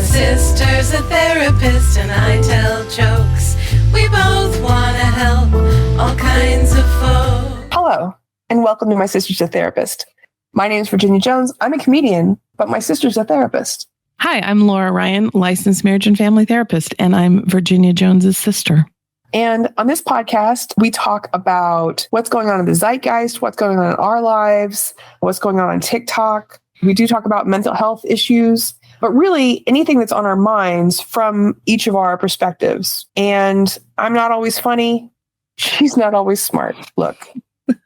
sister's a therapist and I tell jokes. We both want to help all kinds of folks. Hello, and welcome to My Sister's a Therapist. My name is Virginia Jones. I'm a comedian, but my sister's a therapist. Hi, I'm Laura Ryan, licensed marriage and family therapist, and I'm Virginia Jones's sister. And on this podcast, we talk about what's going on in the zeitgeist, what's going on in our lives, what's going on TikTok. We do talk about mental health issues, but really anything that's on our minds from each of our perspectives. And I'm not always funny. She's not always smart. Look.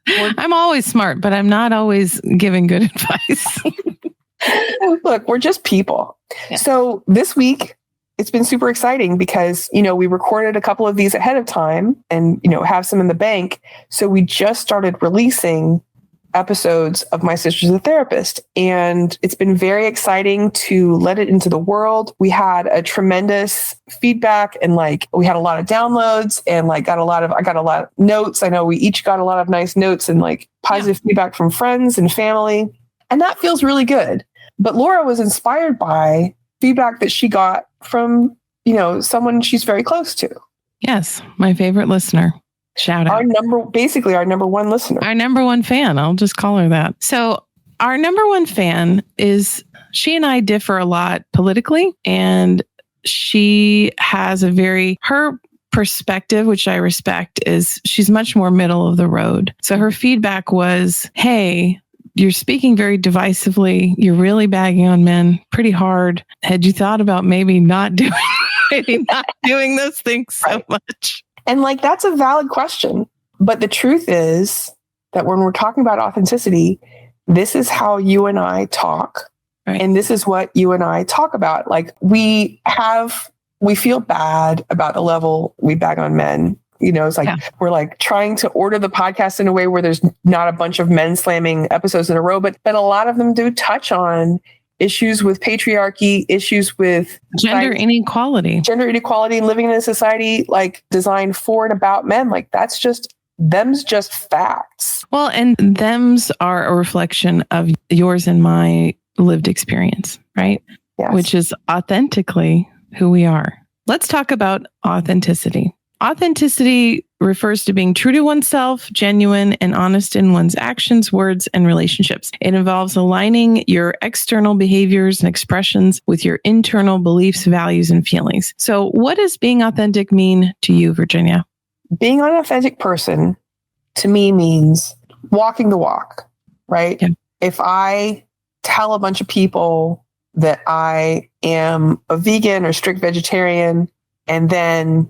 I'm always smart, but I'm not always giving good advice. Look, we're just people. Yeah. So this week, it's been super exciting because, we recorded a couple of these ahead of time and, have some in the bank. So we just started releasing episodes of My Sister's a Therapist. And it's been very exciting to let it into the world. We had a tremendous feedback and we had a lot of downloads and I got a lot of notes. I know we each got a lot of nice notes and positive feedback from friends and family. And that feels really good. But Laura was inspired by feedback that she got from, someone she's very close to. Yes, my favorite listener. Shout out. Our number one listener. Our number one fan. I'll just call her that. So our number one fan she and I differ a lot politically, and she has her perspective, which I respect, is she's much more middle of the road. So her feedback was, hey, you're speaking very divisively. You're really bagging on men pretty hard. Had you thought about maybe not doing those things so much? And that's a valid question. But the truth is that when we're talking about authenticity, this is how you and I talk. Right. And this is what you and I talk about. We feel bad about the level we bag on men. We're trying to order the podcast in a way where there's not a bunch of men slamming episodes in a row, but a lot of them do touch on issues with patriarchy, issues with gender inequality, living in a society designed for and about men. Them's just facts. Well, and them's are a reflection of yours and my lived experience, right? Yes. Which is authentically who we are. Let's talk about authenticity. Authenticity refers to being true to oneself, genuine and honest in one's actions, words, and relationships. It involves aligning your external behaviors and expressions with your internal beliefs, values, and feelings. So what does being authentic mean to you, Virginia? Being an authentic person to me means walking the walk, right? Yeah. If I tell a bunch of people that I am a vegan or strict vegetarian, and then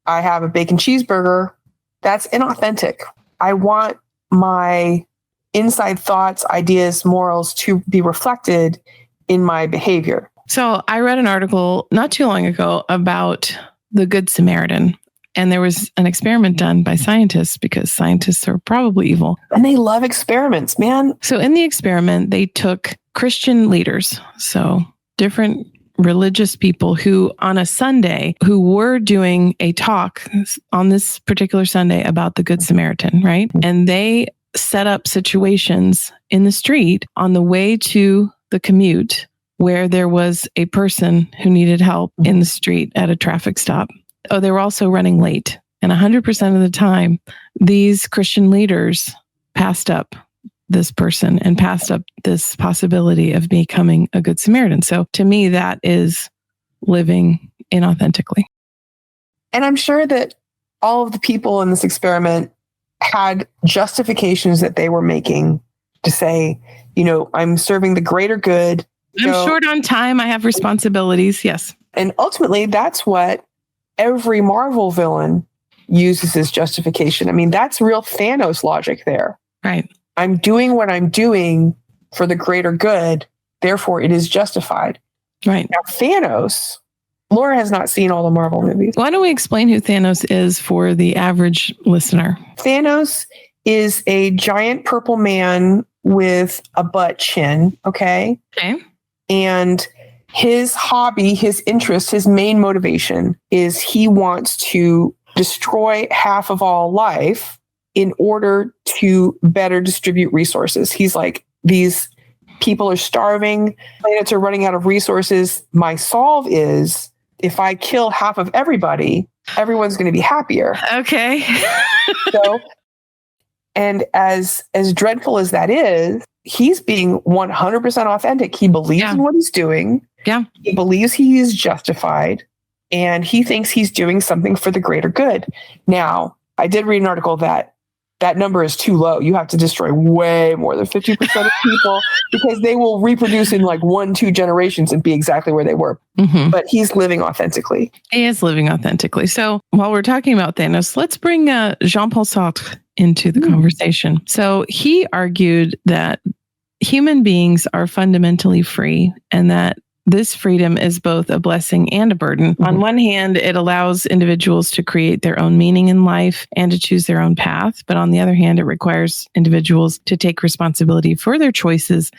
I have a bacon cheeseburger, that's inauthentic. I want my inside thoughts, ideas, morals to be reflected in my behavior. So I read an article not too long ago about the Good Samaritan. And there was an experiment done by scientists, because scientists are probably evil. And they love experiments, man. So in the experiment, they took Christian leaders, so different religious people who on a Sunday who were doing a talk on this particular Sunday about the Good Samaritan, right? And they set up situations in the street on the way to the commute where there was a person who needed help in the street at a traffic stop. Oh, they were also running late. And 100% of the time, these Christian leaders passed up this person and passed up this possibility of becoming a Good Samaritan. So to me, that is living inauthentically. And I'm sure that all of the people in this experiment had justifications that they were making to say, I'm serving the greater good. I'm short on time. I have responsibilities. Yes. And ultimately, that's what every Marvel villain uses as justification. I mean, that's real Thanos logic there. Right. I'm doing what I'm doing for the greater good, therefore it is justified. Right. Now, Thanos, Laura has not seen all the Marvel movies. Why don't we explain who Thanos is for the average listener? Thanos is a giant purple man with a butt chin, okay? Okay. And his hobby, his interest, his main motivation is he wants to destroy half of all life in order to better distribute resources. He's like, these People are starving. Planets are running out of resources. My solve is if I kill half of everybody, everyone's going to be happier. Okay. So, and as dreadful as that is, he's being 100% authentic. He believes in what he's doing. Yeah. He believes he is justified, and he thinks he's doing something for the greater good. Now, I did read an article that number is too low. You have to destroy way more than 50% of people because they will reproduce in like 1-2 generations and be exactly where they were. Mm-hmm. But he's living authentically. He is living authentically. So while we're talking about Thanos, let's bring Jean-Paul Sartre into the conversation. So he argued that human beings are fundamentally free and that this freedom is both a blessing and a burden. Mm-hmm. On one hand, it allows individuals to create their own meaning in life and to choose their own path. But on the other hand, it requires individuals to take responsibility for their choices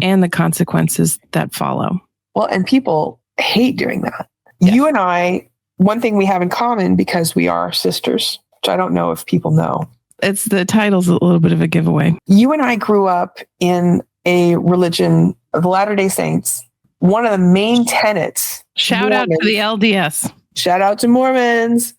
and the consequences that follow. Well, and people hate doing that. Yes. You and I, one thing we have in common because we are sisters, which I don't know if people know. It's the title's a little bit of a giveaway. You and I grew up in a religion of the Latter-day Saints. One of the main tenets. Shout out to the LDS. Shout out to Mormons.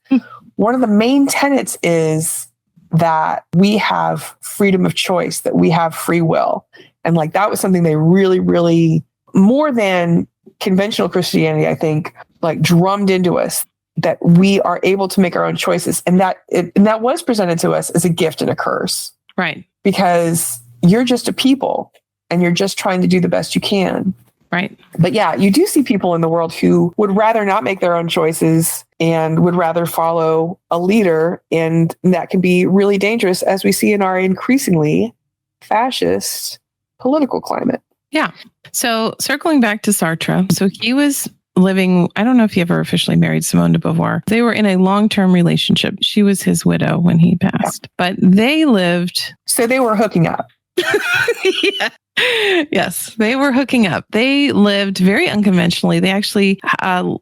One of the main tenets is that we have freedom of choice, that we have free will. And like that was something they really, really, more than conventional Christianity, I think, like drummed into us that we are able to make our own choices. And that was presented to us as a gift and a curse. Right. Because you're just a people and you're just trying to do the best you can. Right. But yeah, you do see people in the world who would rather not make their own choices and would rather follow a leader. And that can be really dangerous, as we see in our increasingly fascist political climate. Yeah. So circling back to Sartre. So he was living, I don't know if he ever officially married Simone de Beauvoir. They were in a long-term relationship. She was his widow when he passed, but they lived. So they were hooking up. Yeah. Yes, they were hooking up. They lived very unconventionally. They actually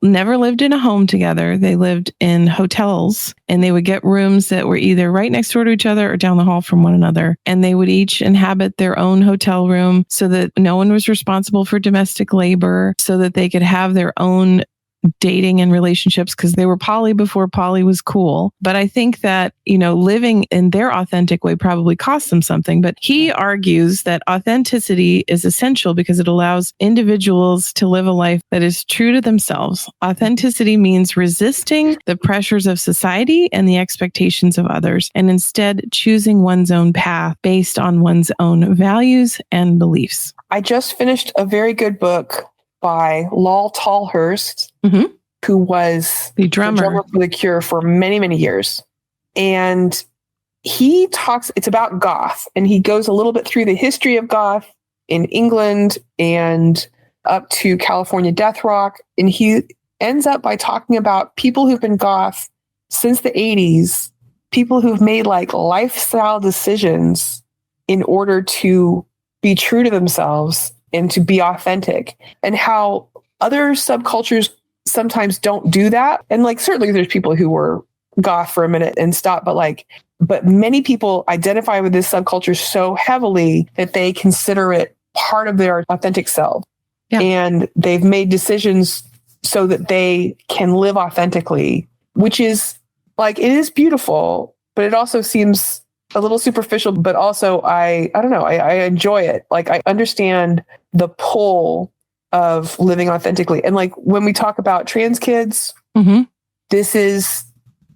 never lived in a home together. They lived in hotels, and they would get rooms that were either right next door to each other or down the hall from one another. And they would each inhabit their own hotel room so that no one was responsible for domestic labor, so that they could have their own dating and relationships because they were poly before poly was cool. But I think that, living in their authentic way probably cost them something. But he argues that authenticity is essential because it allows individuals to live a life that is true to themselves. Authenticity means resisting the pressures of society and the expectations of others, and instead choosing one's own path based on one's own values and beliefs. I just finished a very good book by Tolhurst, who was the drummer for The Cure for many, many years. And he talks, it's about goth, and he goes a little bit through the history of goth in England and up to California death rock. And he ends up by talking about people who've been goth since the 80s, people who've made like lifestyle decisions in order to be true to themselves and to be authentic, and how other subcultures sometimes don't do that. And like, certainly there's people who were goth for a minute and stop, but many people identify with this subculture so heavily that they consider it part of their authentic self. Yeah. And they've made decisions so that they can live authentically, which is like, it is beautiful, but it also seems a little superficial, but also I don't know, I enjoy it. Like I understand the pull of living authentically. And like when we talk about trans kids, this is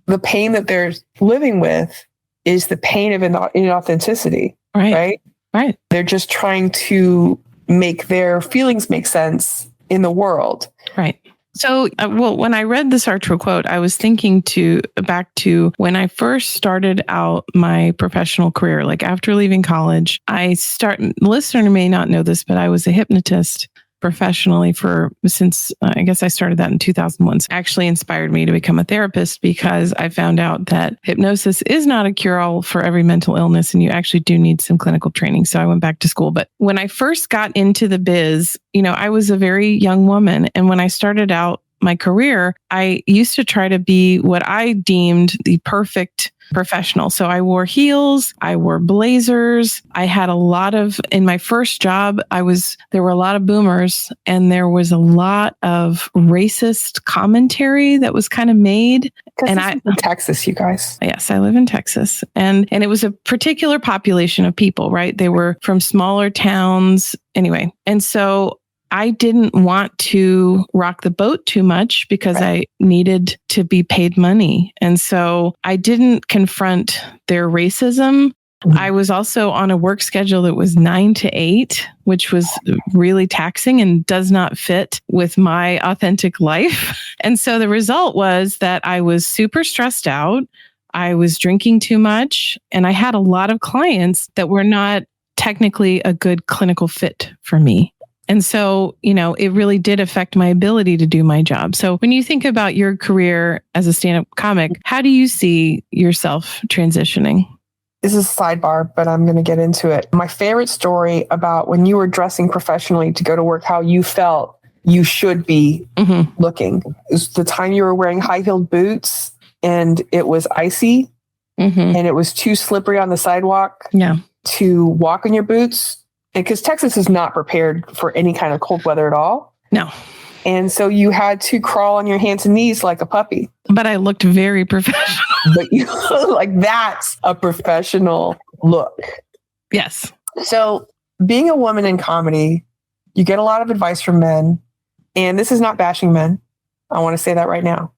the pain that they're living with is the pain of inauthenticity. Right. They're just trying to make their feelings make sense in the world. Right. So, when I read the Sartre quote, I was thinking back to when I first started out my professional career, like after leaving college. The listener may not know this, but I was a hypnotist professionally since I guess I started that in 2001. Actually inspired me to become a therapist because I found out that hypnosis is not a cure-all for every mental illness, and you actually do need some clinical training. So I went back to school. But when I first got into the biz, I was a very young woman. And when I started out my career, I used to try to be what I deemed the perfect professional. So I wore heels, I wore blazers. I had in my first job, there were a lot of boomers and there was a lot of racist commentary that was kind of made. And I in Texas, you guys. Yes, I live in Texas. And it was a particular population of people, right? They were from smaller towns anyway. And so I didn't want to rock the boat too much because I needed to be paid money. And so I didn't confront their racism. I was also on a work schedule that was 9 to 8, which was really taxing and does not fit with my authentic life. And so the result was that I was super stressed out. I was drinking too much, and I had a lot of clients that were not technically a good clinical fit for me. And so, it really did affect my ability to do my job. So when you think about your career as a stand-up comic, how do you see yourself transitioning? This is a sidebar, but I'm going to get into it. My favorite story about when you were dressing professionally to go to work, how you felt you should be looking. It was the time you were wearing high-heeled boots and it was icy and it was too slippery on the sidewalk to walk in your boots. Because Texas is not prepared for any kind of cold weather at all. No. And so you had to crawl on your hands and knees like a puppy. But I looked very professional. But you that's a professional look. Yes. So being a woman in comedy, you get a lot of advice from men. And this is not bashing men. I want to say that right now.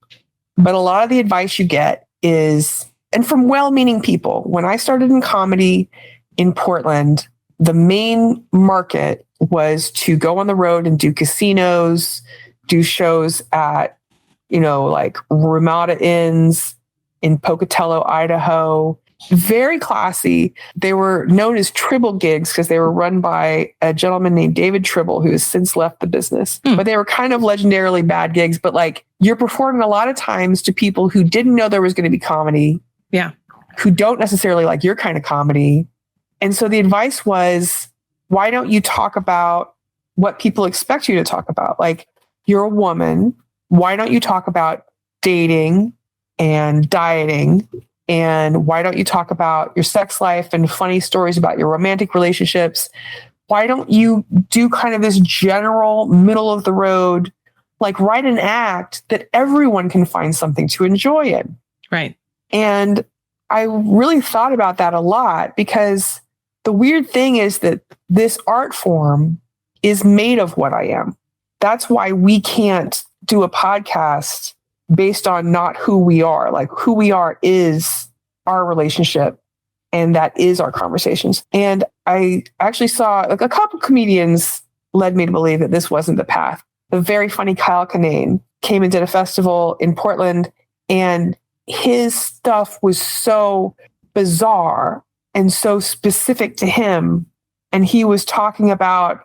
But a lot of the advice you get is, and from well-meaning people. When I started in comedy in Portland, the main market was to go on the road and do casinos, do shows at, like Ramada Inns in Pocatello, Idaho. Very classy. They were known as Tribble gigs because they were run by a gentleman named David Tribble, who has since left the business. But they were kind of legendarily bad gigs. But like, you're performing a lot of times to people who didn't know there was going to be comedy. Yeah. Who don't necessarily like your kind of comedy. And so the advice was, why don't you talk about what people expect you to talk about? Like, you're a woman. Why don't you talk about dating and dieting? And why don't you talk about your sex life and funny stories about your romantic relationships? Why don't you do kind of this general middle of the road, like write an act that everyone can find something to enjoy in? Right. And I really thought about that a lot because the weird thing is that this art form is made of what I am. That's why we can't do a podcast based on not who we are. Like, who we are is our relationship, and that is our conversations. And I actually saw like a couple comedians led me to believe that this wasn't the path. The very funny Kyle Kinane came and did a festival in Portland, and his stuff was so bizarre and so specific to him. And he was talking about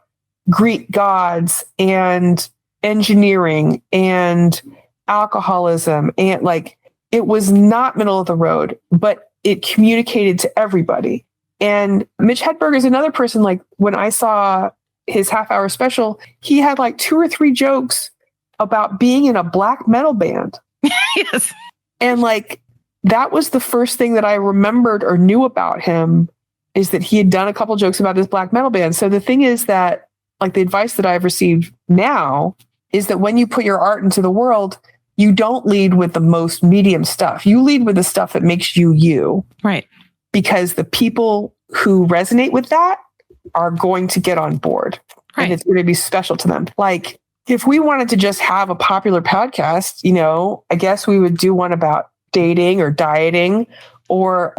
Greek gods and engineering and alcoholism. And like, it was not middle of the road, but it communicated to everybody. And Mitch Hedberg is another person. Like, when I saw his half-hour special, he had like 2 or 3 jokes about being in a black metal band. Yes. And like, that was the first thing that I remembered or knew about him, is that he had done a couple jokes about his black metal band. So the thing is that, like, the advice that I've received now is that when you put your art into the world, you don't lead with the most medium stuff. You lead with the stuff that makes you you. Right. Because the people who resonate with that are going to get on board. Right. And it's going to be special to them. Like, if we wanted to just have a popular podcast, I guess we would do one about dating or dieting or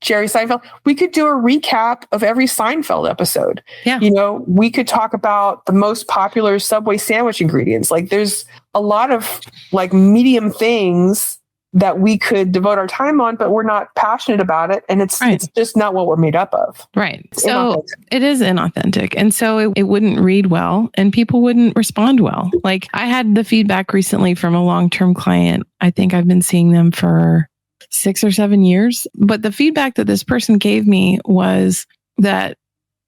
Jerry Seinfeld. We could do a recap of every Seinfeld episode. Yeah. We could talk about the most popular Subway sandwich ingredients. Like, there's a lot of like medium things that we could devote our time on, but we're not passionate about it. And it's just not what we're made up of. Right. So it is inauthentic. And so it wouldn't read well and people wouldn't respond well. Like, I had the feedback recently from a long-term client. I think I've been seeing them for 6 or 7 years. But the feedback that this person gave me was that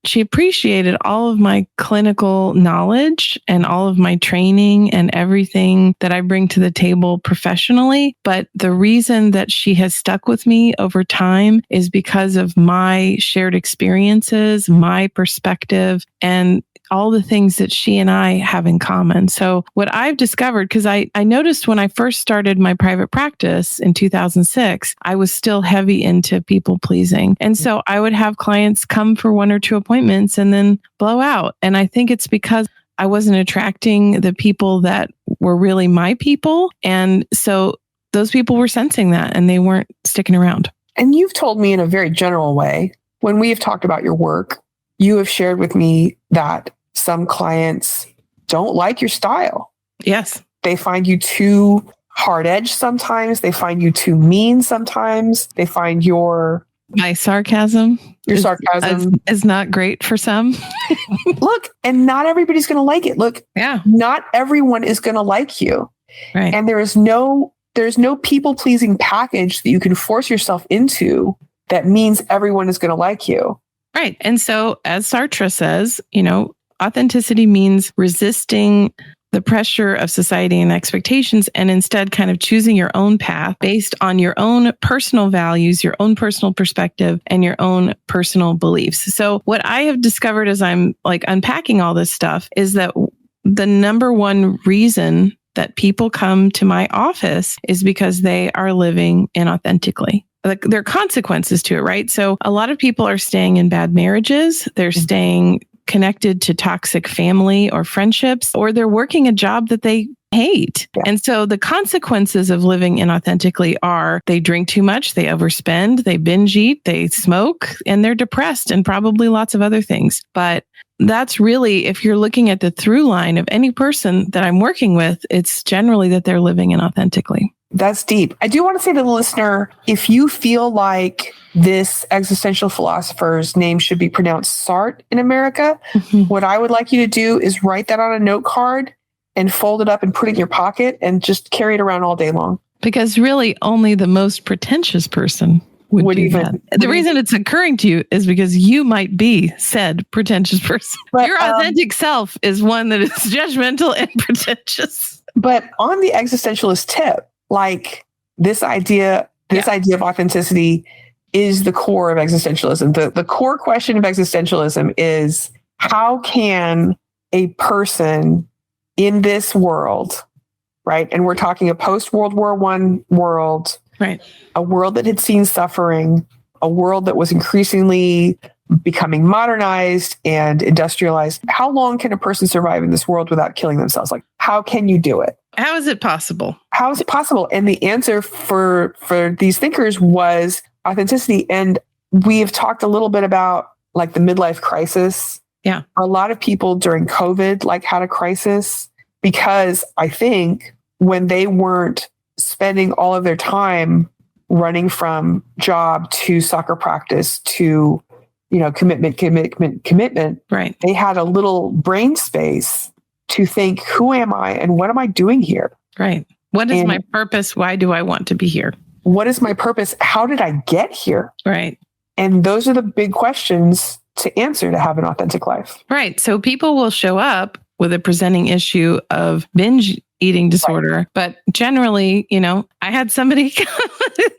she appreciated all of my clinical knowledge and all of my training and everything that I bring to the table professionally. But the reason that she has stuck with me over time is because of my shared experiences, my perspective, and all the things that she and I have in common. So what I've discovered, because I noticed when I first started my private practice in 2006, I was still heavy into people pleasing. And so I would have clients come for 1 or 2 appointments and then blow out. And I think it's because I wasn't attracting the people that were really my people. And so those people were sensing that and they weren't sticking around. And you've told me in a very general way, when we have talked about your work, you have shared with me that some clients don't like your style. Yes. They find you too hard-edged sometimes. They find you too mean sometimes. They find my sarcasm. Your sarcasm is not great for some. Look, and not everybody's going to like it. Look, not everyone is going to like you. Right. And there's no people-pleasing package that you can force yourself into that means everyone is going to like you. Right. And so, as Sartre says, authenticity means resisting the pressure of society and expectations and instead kind of choosing your own path based on your own personal values, your own personal perspective, and your own personal beliefs. So what I have discovered as I'm unpacking all this stuff is that the number one reason that people come to my office is because they are living inauthentically. There are consequences to it, right? So a lot of people are staying in bad marriages. They're staying connected to toxic family or friendships, or they're working a job that they hate. Yeah. And so the consequences of living inauthentically are they drink too much, they overspend, they binge eat, they smoke, and they're depressed and probably lots of other things. But that's really, if you're looking at the through line of any person that I'm working with, it's generally that they're living inauthentically. That's deep. I do want to say to the listener, if you feel like this existential philosopher's name should be pronounced Sartre in America, what I would like you to do is write that on a note card and fold it up and put it in your pocket and just carry it around all day long. Because really only the most pretentious person would do that. The reason it's occurring to you is because you might be said pretentious person. But, your authentic self is one that is judgmental and pretentious. But on the existentialist tip, this idea of authenticity is the core of existentialism. The core question of existentialism is, how can a person in this world, right? And we're talking a post-World War I world, right? A world that had seen suffering, a world that was increasingly becoming modernized and industrialized. How long can a person survive in this world without killing themselves? How can you do it? How is it possible? How is it possible? And the answer for these thinkers was authenticity. And we have talked a little bit about the midlife crisis. Yeah. A lot of people during COVID had a crisis because I think when they weren't spending all of their time running from job to soccer practice to commitment. Right. They had a little brain space to think, who am I and what am I doing here? Right. What is my purpose? Why do I want to be here? What is my purpose? How did I get here? Right. And those are the big questions to answer to have an authentic life. Right. So people will show up with a presenting issue of binge eating disorder. Right. But generally, I had somebody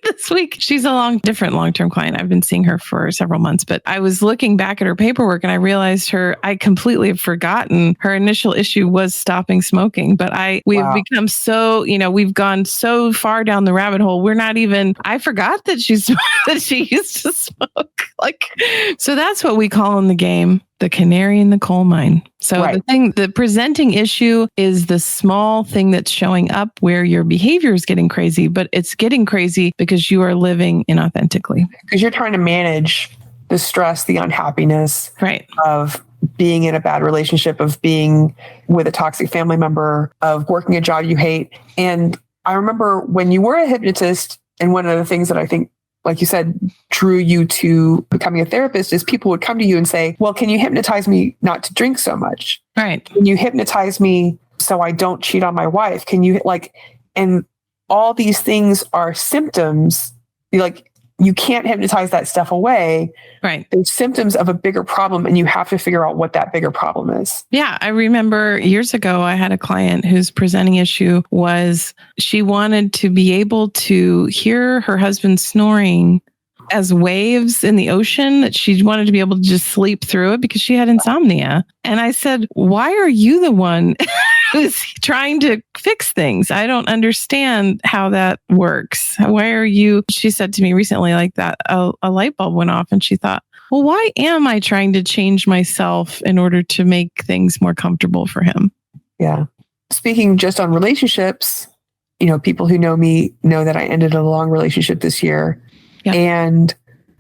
this week. She's a different long-term client. I've been seeing her for several months, but I was looking back at her paperwork and I realized I completely have forgotten her initial issue was stopping smoking. But we have become so, we've gone so far down the rabbit hole. We're not even, I forgot that that she used to smoke. So that's what we call in the game the canary in the coal mine. So the presenting issue is the small thing that's showing up where your behavior is getting crazy, but it's getting crazy because you are living inauthentically. Because you're trying to manage the stress, the unhappiness of being in a bad relationship, of being with a toxic family member, of working a job you hate. And I remember when you were a hypnotist, and one of the things that I think, like you said, drew you to becoming a therapist is people would come to you and say, well, can you hypnotize me not to drink so much? Right. Can you hypnotize me so I don't cheat on my wife? Can you and all these things are symptoms. you can't hypnotize that stuff away. Right. There's symptoms of a bigger problem, and you have to figure out what that bigger problem is. Yeah. I remember years ago, I had a client whose presenting issue was she wanted to be able to hear her husband snoring as waves in the ocean, that she wanted to be able to just sleep through it because she had insomnia. And I said, why are you the one who's trying to fix things? I don't understand how that works. Why are you? She said to me recently, like that, a light bulb went off and she thought, well, why am I trying to change myself in order to make things more comfortable for him? Yeah. Speaking just on relationships, people who know me know that I ended a long relationship this year. Yeah. And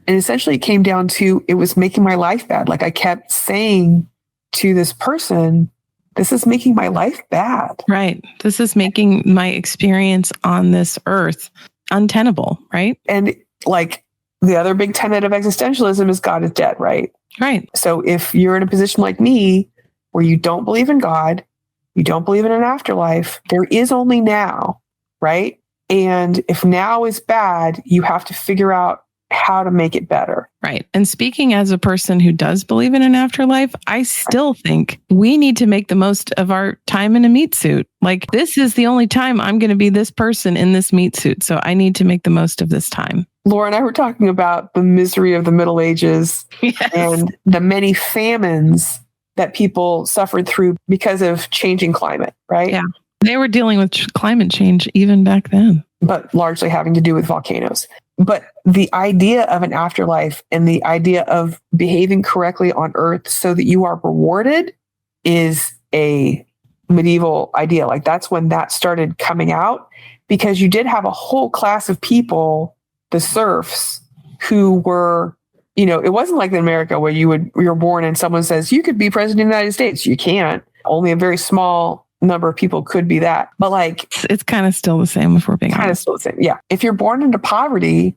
essentially it came down to, it was making my life bad. Like I kept saying to this person, this is making my life bad. Right. This is making my experience on this earth untenable. Right. And like the other big tenet of existentialism is God is dead. Right. Right. So if you're in a position like me where you don't believe in God, you don't believe in an afterlife, there is only now. Right. And if now is bad, you have to figure out how to make it better. Right. And speaking as a person who does believe in an afterlife, I still think we need to make the most of our time in a meat suit. Like this is the only time I'm going to be this person in this meat suit. So I need to make the most of this time. Laura and I were talking about the misery of the Middle Ages. Yes. And the many famines that people suffered through because of changing climate, right? Yeah. They were dealing with climate change even back then. But largely having to do with volcanoes. But the idea of an afterlife and the idea of behaving correctly on Earth so that you are rewarded is a medieval idea. Like that's when that started coming out, because you did have a whole class of people, the serfs, who were, it wasn't like in America where you were born and someone says, you could be president of the United States. You can't. Only a very small number of people could be that. But like, it's kind of still the same if we're being honest. Still the same. Yeah. If you're born into poverty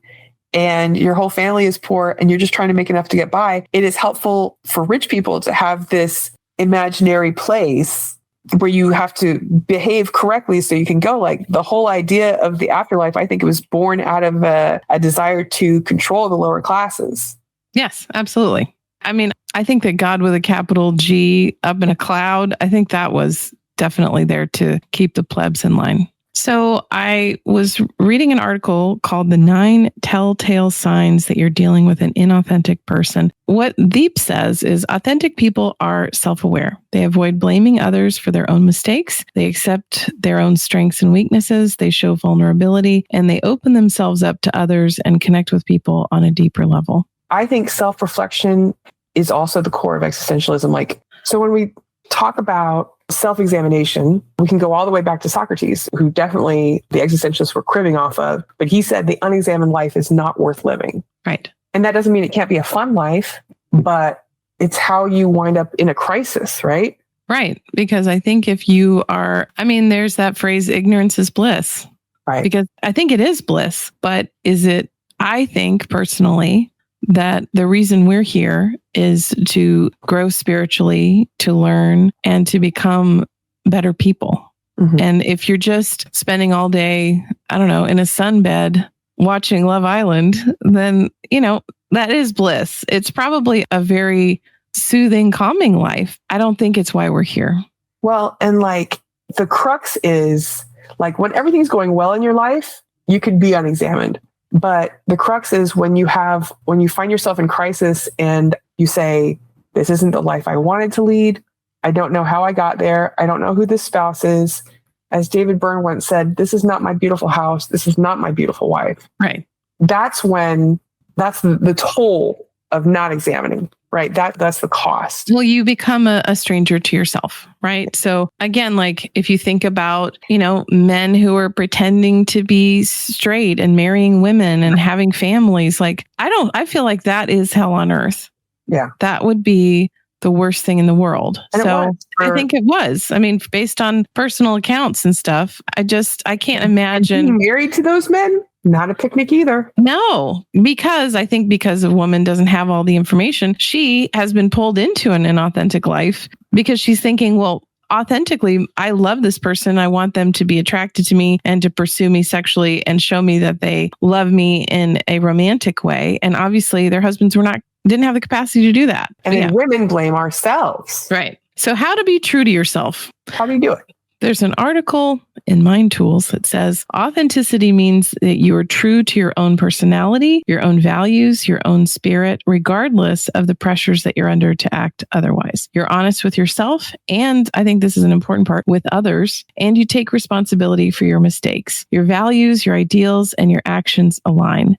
and your whole family is poor and you're just trying to make enough to get by, it is helpful for rich people to have this imaginary place where you have to behave correctly so you can go. Like the whole idea of the afterlife, I think it was born out of a desire to control the lower classes. Yes, absolutely. I mean, I think that God with a capital G up in a cloud, I think that was definitely there to keep the plebs in line. So I was reading an article called The 9 Telltale Signs That You're Dealing with an Inauthentic Person. What Deep says is authentic people are self-aware. They avoid blaming others for their own mistakes. They accept their own strengths and weaknesses. They show vulnerability, and they open themselves up to others and connect with people on a deeper level. I think self-reflection is also the core of existentialism. Like, so when we talk about self-examination, we can go all the way back to Socrates, who definitely the existentialists were cribbing off of, but he said the unexamined life is not worth living. Right. And that doesn't mean it can't be a fun life, but it's how you wind up in a crisis, right? Right. Because I think if you are, there's that phrase, ignorance is bliss. Right. Because I think it is bliss, but is it, I think personally, that the reason we're here is to grow spiritually, to learn, and to become better people. Mm-hmm. And if you're just spending all day, in a sunbed watching Love Island, then, that is bliss. It's probably a very soothing, calming life. I don't think it's why we're here. Well, and like the crux is like when everything's going well in your life, you could be unexamined. But the crux is when you find yourself in crisis and you say, this isn't the life I wanted to lead. I don't know how I got there. I don't know who this spouse is. As David Byrne once said, this is not my beautiful house. This is not my beautiful wife. Right. That's the toll of not examining. Right. That's the cost. Well, you become a stranger to yourself. Right. So again, like if you think about, men who are pretending to be straight and marrying women and having families, like I feel like that is hell on earth. Yeah. That would be the worst thing in the world. And so I think it was. Based on personal accounts and stuff, I can't imagine. Being married to those men? Not a picnic either. No, because a woman doesn't have all the information, she has been pulled into an inauthentic life because she's thinking, well, authentically, I love this person. I want them to be attracted to me and to pursue me sexually and show me that they love me in a romantic way. And obviously their husbands didn't have the capacity to do that. And then women blame ourselves. Right. So how to be true to yourself. How do you do it? There's an article in Mind Tools that says authenticity means that you are true to your own personality, your own values, your own spirit, regardless of the pressures that you're under to act otherwise. You're honest with yourself, and I think this is an important part, with others, and you take responsibility for your mistakes. Your values, your ideals, and your actions align.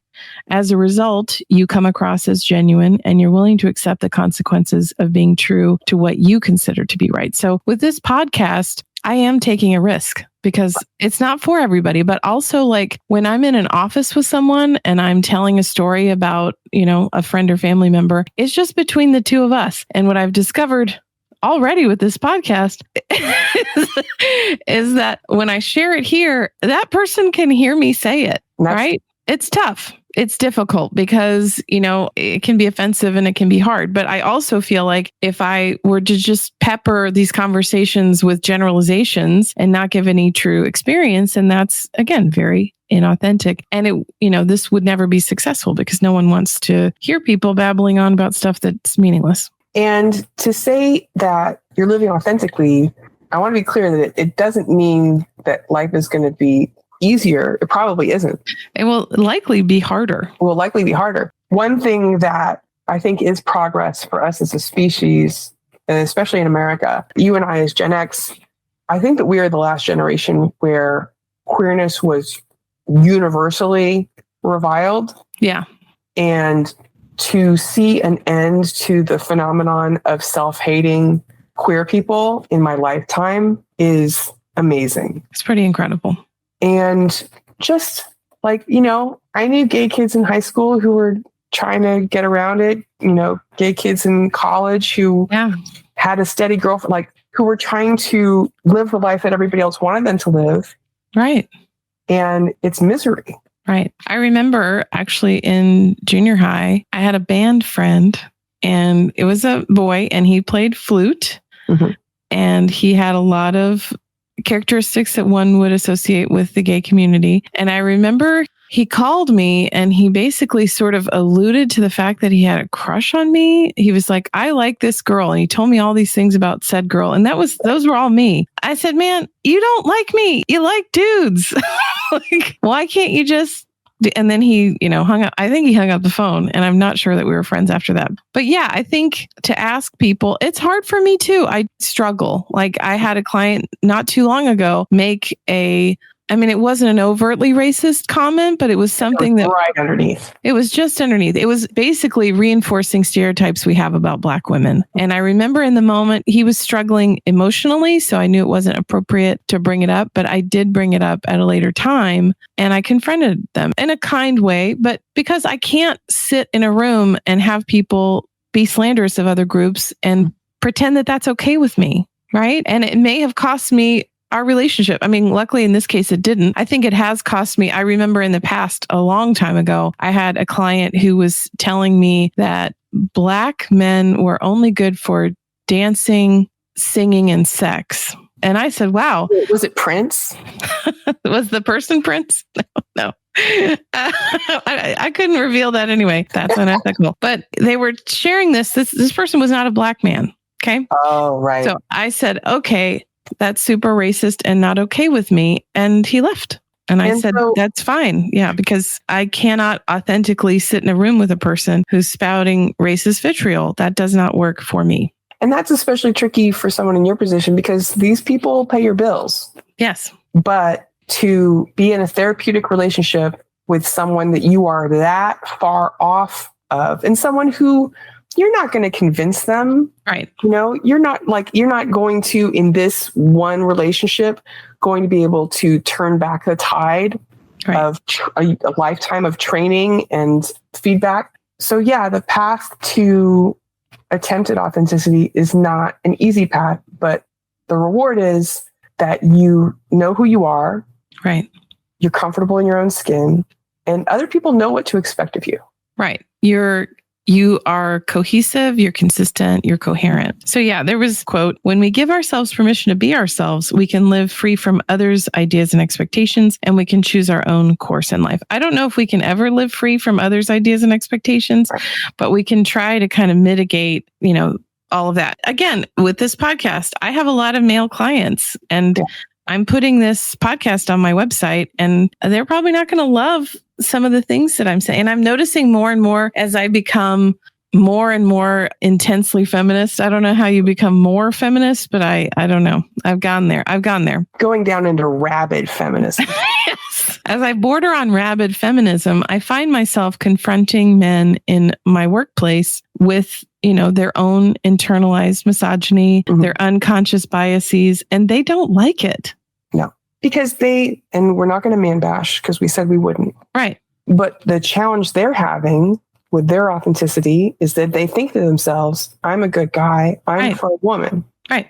As a result, you come across as genuine and you're willing to accept the consequences of being true to what you consider to be right. So with this podcast, I am taking a risk because it's not for everybody, but also like when I'm in an office with someone and I'm telling a story about, a friend or family member, it's just between the two of us. And what I've discovered already with this podcast is that when I share it here, that person can hear me say it, right? It's tough. It's difficult because, it can be offensive and it can be hard. But I also feel like if I were to just pepper these conversations with generalizations and not give any true experience, and that's, again, very inauthentic. And this would never be successful because no one wants to hear people babbling on about stuff that's meaningless. And to say that you're living authentically, I want to be clear that it doesn't mean that life is going to be easier. It probably isn't. It will likely be harder. One thing that I think is progress for us as a species, and especially in America, you and I as Gen X, I think that we are the last generation where queerness was universally reviled. Yeah. And to see an end to the phenomenon of self-hating queer people in my lifetime is amazing. It's pretty incredible. And just like, I knew gay kids in high school who were trying to get around it, gay kids in college who had a steady girlfriend, like who were trying to live the life that everybody else wanted them to live. Right. And it's misery. Right. I remember actually in junior high, I had a band friend and it was a boy and he played flute and he had a lot of characteristics that one would associate with the gay community. And I remember he called me and he basically sort of alluded to the fact that he had a crush on me. He was like, I like this girl. And he told me all these things about said girl. And those were all me. I said, man, you don't like me. You like dudes. Like, why can't you just... And then he, hung up. I think he hung up the phone and I'm not sure that we were friends after that. But yeah, I think to ask people, it's hard for me too. I struggle. Like I had a client not too long ago make it wasn't an overtly racist comment, but it was something that right underneath. It was just underneath. It was basically reinforcing stereotypes we have about Black women. And I remember in the moment he was struggling emotionally, so I knew it wasn't appropriate to bring it up, but I did bring it up at a later time and I confronted them in a kind way, but because I can't sit in a room and have people be slanderous of other groups and pretend that that's okay with me, right? And it may have cost me our relationship. I mean, luckily in this case, it didn't. I think it has cost me. I remember in the past, a long time ago, I had a client who was telling me that Black men were only good for dancing, singing, and sex. And I said, wow. Was it Prince? Was the person Prince? No. I couldn't reveal that anyway. That's unethical. But they were sharing this. This person was not a Black man. Okay. Oh, right. So I said, okay, that's super racist and not okay with me. And he left. And I said, that's fine. Yeah, because I cannot authentically sit in a room with a person who's spouting racist vitriol. That does not work for me. And that's especially tricky for someone in your position because these people pay your bills. Yes. But to be in a therapeutic relationship with someone that you are that far off of and someone who you're not going to convince them. Right. You're not going to, in this one relationship, going to be able to turn back the tide of a lifetime of training and feedback. So yeah, the path to attempted authenticity is not an easy path, but the reward is that you know who you are. Right. You're comfortable in your own skin and other people know what to expect of you. Right. you are cohesive, you're consistent, you're coherent. So yeah, there was a quote, when we give ourselves permission to be ourselves, we can live free from others' ideas and expectations, and we can choose our own course in life. I don't know if we can ever live free from others' ideas and expectations, but we can try to kind of mitigate, all of that. Again, with this podcast, I have a lot of male clients, and I'm putting this podcast on my website, and they're probably not going to love some of the things that I'm saying. And I'm noticing more and more as I become more and more intensely feminist. I don't know how you become more feminist, but I don't know. I've gone there. Going down into rabid feminism. Yes. As I border on rabid feminism, I find myself confronting men in my workplace with, their own internalized misogyny, their unconscious biases, and they don't like it. No, because and we're not going to man bash because we said we wouldn't. Right. But the challenge they're having with their authenticity is that they think to themselves, I'm a good guy. I'm for a woman. Right.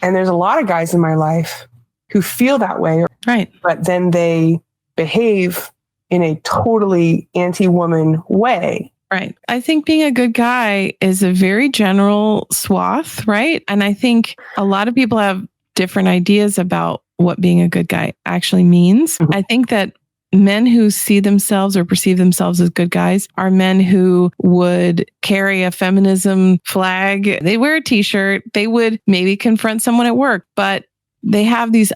And there's a lot of guys in my life who feel that way. Right. But then they behave in a totally anti-woman way. Right. I think being a good guy is a very general swath, right? And I think a lot of people have different ideas about what being a good guy actually means. Mm-hmm. I think that men who see themselves or perceive themselves as good guys are men who would carry a feminism flag. They wear a t-shirt. They would maybe confront someone at work, but they have these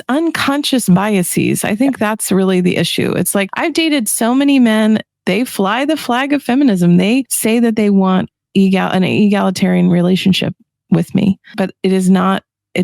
unconscious biases. I think that's really the issue. It's like I've dated so many men. They fly the flag of feminism. They say that they want an egalitarian relationship with me, but it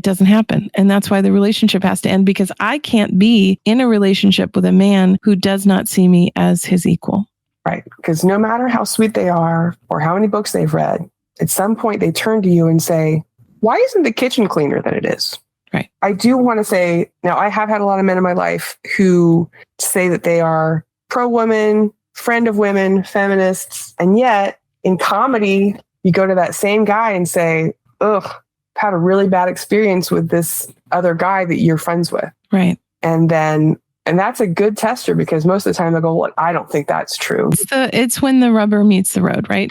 doesn't happen. And that's why the relationship has to end, because I can't be in a relationship with a man who does not see me as his equal. Right. Because no matter how sweet they are or how many books they've read, at some point they turn to you and say, why isn't the kitchen cleaner than it is? Right. I do want to say, now I have had a lot of men in my life who say that they are pro-woman, friend of women, feminists. And yet in comedy, you go to that same guy and say, ugh, had a really bad experience with this other guy that you're friends with. Right. And that's a good tester, because most of the time they'll go, well, I don't think that's true. It's when the rubber meets the road, right?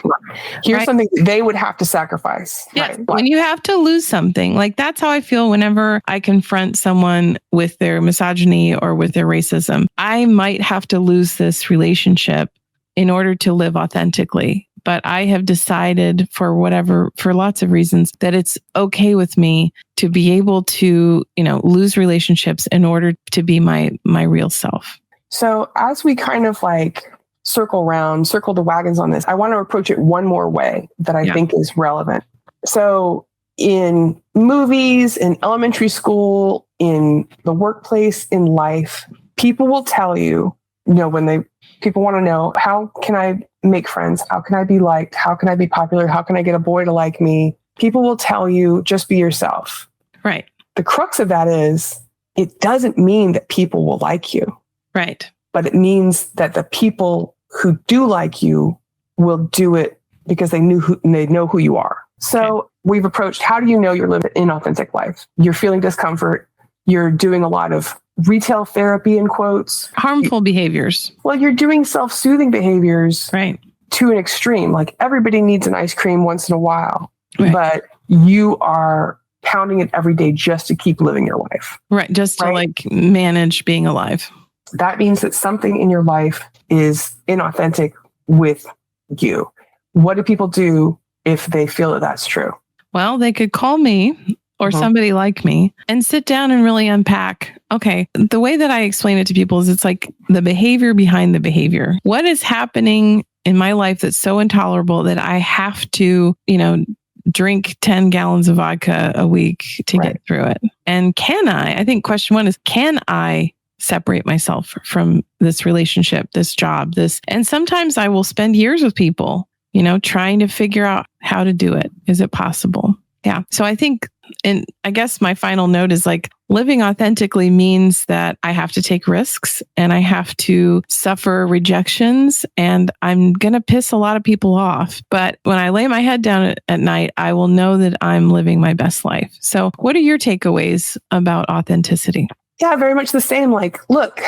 Here's something they would have to sacrifice. Yeah. Right? When you have to lose something, like that's how I feel whenever I confront someone with their misogyny or with their racism. I might have to lose this relationship in order to live authentically. But I have decided for lots of reasons that it's okay with me to be able to, lose relationships in order to be my real self. So as we kind of circle the wagons on this, I want to approach it one more way that I think is relevant. So in movies, in elementary school, in the workplace, in life, people will tell you, people want to know, how can I make friends? How can I be liked? How can I be popular? How can I get a boy to like me? People will tell you, just be yourself. Right. The crux of that is, it doesn't mean that people will like you. Right. But it means that the people who do like you will do it because they know who you are. So we've approached, how do you know you're living an inauthentic life? You're feeling discomfort. You're doing a lot of retail therapy, in quotes. Harmful behaviors. Well, you're doing self-soothing behaviors to an extreme. Like everybody needs an ice cream once in a while, but you are pounding it every day just to keep living your life. Right. Just to manage being alive. That means that something in your life is inauthentic with you. What do people do if they feel that that's true? Well, they could call me or somebody like me and sit down and really unpack. Okay, the way that I explain it to people is it's like the behavior behind the behavior. What is happening in my life that's so intolerable that I have to, drink 10 gallons of vodka a week to get through it? And I think question one is, can I separate myself from this relationship, this job, and sometimes I will spend years with people, trying to figure out how to do it. Is it possible? Yeah. So I think, and I guess my final note is living authentically means that I have to take risks and I have to suffer rejections, and I'm going to piss a lot of people off. But when I lay my head down at night, I will know that I'm living my best life. So what are your takeaways about authenticity? Yeah, very much the same. Look,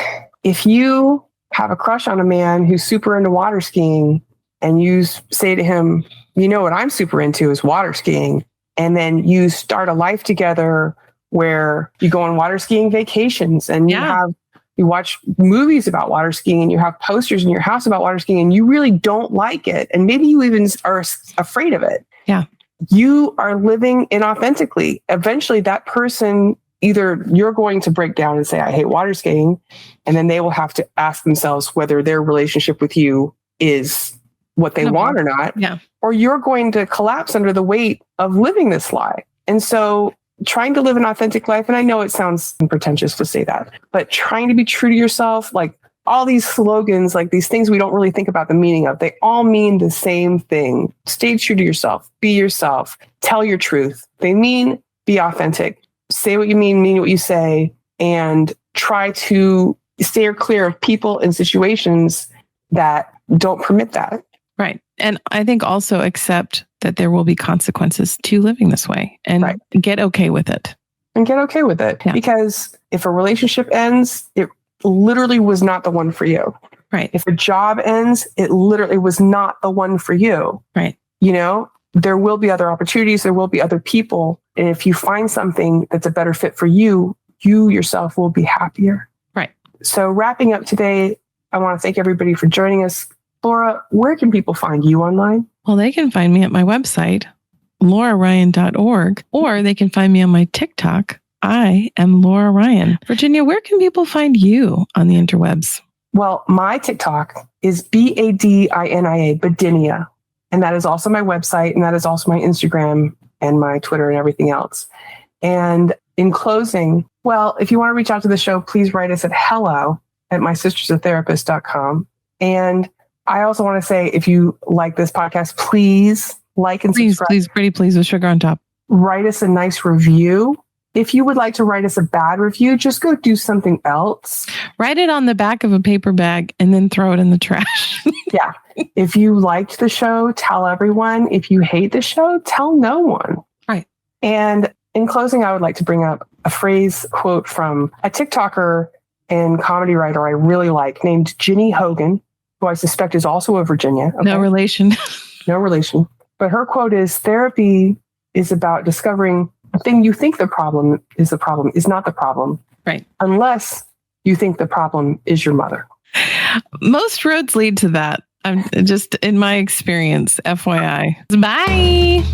if you have a crush on a man who's super into water skiing, and you say to him, you know what I'm super into is water skiing. And then you start a life together where you go on water skiing vacations and you watch movies about water skiing and you have posters in your house about water skiing and you really don't like it. And maybe you even are afraid of it. Yeah. You are living inauthentically. Eventually that person, either you're going to break down and say, I hate water skiing. And then they will have to ask themselves whether their relationship with you is what they want or not. Yeah. Or you're going to collapse under the weight of living this lie. And so trying to live an authentic life, and I know it sounds pretentious to say that, but trying to be true to yourself, like all these slogans, like these things we don't really think about the meaning of, they all mean the same thing. Stay true to yourself, be yourself, tell your truth. They mean be authentic, say what you mean what you say, and try to steer clear of people and situations that don't permit that. Right. And I think also accept that there will be consequences to living this way and get okay with it. And get okay with it. Yeah. Because if a relationship ends, it literally was not the one for you. Right. If a job ends, it literally was not the one for you. Right. You know, there will be other opportunities. There will be other people. And if you find something that's a better fit for you, you yourself will be happier. Right. So wrapping up today, I want to thank everybody for joining us. Laura, where can people find you online? Well, they can find me at my website, lauraryan.org, or they can find me on my TikTok. I am Laura Ryan. Virginia, where can people find you on the interwebs? Well, my TikTok is BADINIA, Badinia. And that is also my website. And that is also my Instagram and my Twitter and everything else. And in closing, well, if you want to reach out to the show, please write us at hello@mysistersatherapist.com. And I also want to say, if you like this podcast, please like and subscribe. Please, pretty please, with sugar on top. Write us a nice review. If you would like to write us a bad review, just go do something else. Write it on the back of a paper bag and then throw it in the trash. Yeah. If you liked the show, tell everyone. If you hate the show, tell no one. Right. And in closing, I would like to bring up a phrase quote from a TikToker and comedy writer I really like named Ginny Hogan, who I suspect is also a Virginia. Okay? No relation. No relation. But her quote is, therapy is about discovering the thing you think the problem is not the problem. Right. Unless you think the problem is your mother. Most roads lead to that. I'm just in my experience, FYI. Bye.